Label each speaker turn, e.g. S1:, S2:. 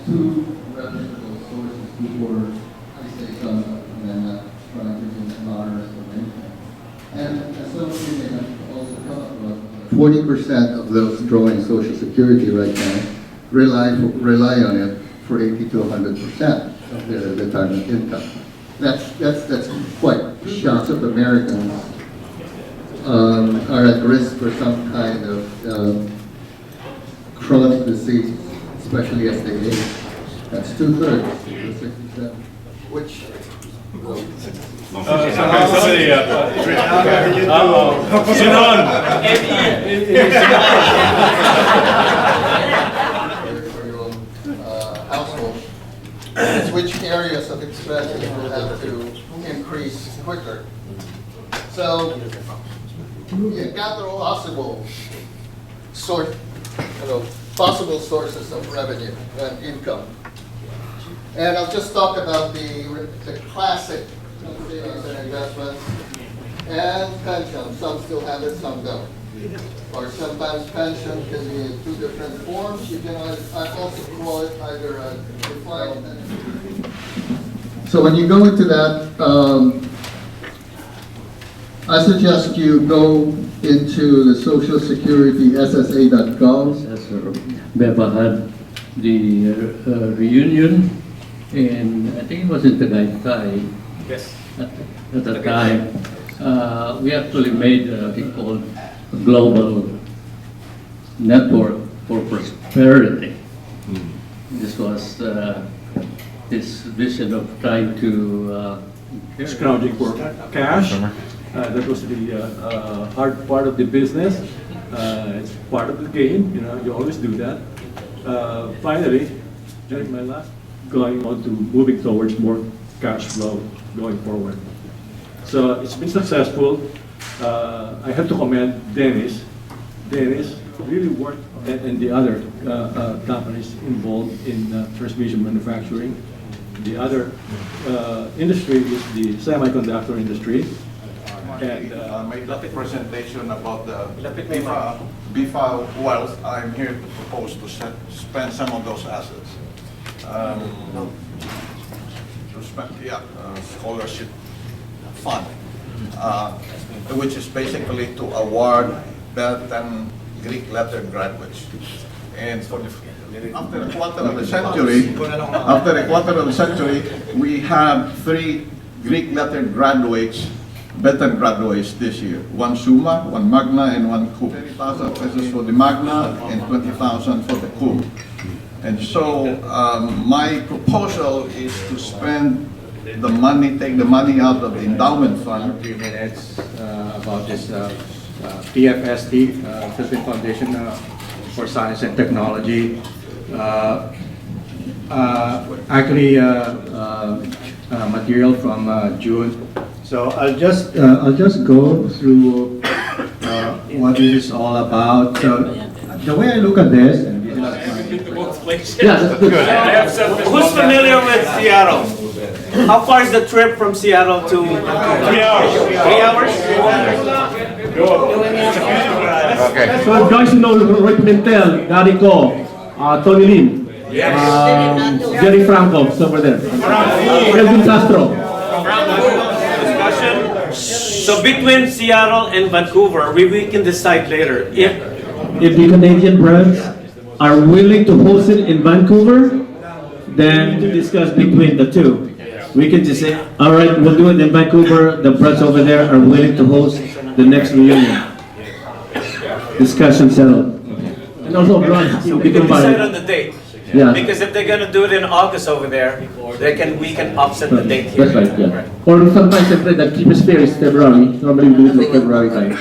S1: two reputable sources before I say something, and then not trying to do anonymous or anything. And some of you may have also come across 40% of those drawing Social Security right now rely on it for 80 to 100% of their retirement income. That's quite shots of Americans are at risk for some kind of chronic disease, especially as they age. That's 2/3 of 67, which.
S2: Somebody,
S1: household. Which areas of expenses will have to increase quicker? So, you gather possible possible sources of revenue and income. And I'll just talk about the classic savings and investments and pension. Some still have it, some don't. Or sometimes pension can be in two different forms. You can also call it either a defined pension. So when you go into that, I suggest you go into the Social Security SSA.gov.
S3: befaa had the reunion, and I think it was in Tagaytay.
S2: yes.
S3: At the time, we actually made what we called a global network for prosperity. This was this vision of trying to
S2: Scrounging for cash. That was the hard part of the business. It's part of the game, you know, you always do that. Finally, during my last, going on to moving towards more cash flow going forward. So it's been successful. I have to commend Dennis. Dennis really worked, and the other companies involved in transmission manufacturing. The other industry is the semiconductor industry. And
S4: made that presentation about the befaa wealth. I'm here to propose to spend some of those assets. To spend, scholarship fund, which is basically to award better than Greek letter graduates. And for the after a quarter of the century, we have 3 Greek letter graduates, better graduates this year. 1 summa, 1 magna, and 1 cum. 30,000 pesos for the magna and 20,000 for the cum. And so my proposal is to spend the money, take the money out of the endowment fund.
S5: 3 minutes about this PFST, Philippine Foundation for Science and Technology. Actually, material from June. So I'll just go through what this is all about. So the way I look at this, and this is
S3: yeah, that's good.
S6: Who's familiar with Seattle? How far is the trip from Seattle to 3
S2: hours.
S6: 3 hours?
S4: Okay.
S7: So guys, you know Roy Pimentel, Gary Ko, Tony Lim, Jerry Franco, is over there. Elvin Castro.
S6: So between Seattle and Vancouver, we can decide later.
S7: If the Canadian brands are willing to host it in Vancouver, then to discuss between the two. We can just say, all right, we'll do it in Vancouver. The brands over there are willing to host the next reunion. Discussion settled. And also,
S6: So we can decide on the date.
S7: Yeah.
S6: Because if they're gonna do it in August over there, we can offset the date here.
S7: That's right, yeah. Or sometimes, the cheapest fare is February. Normally we do it like February time.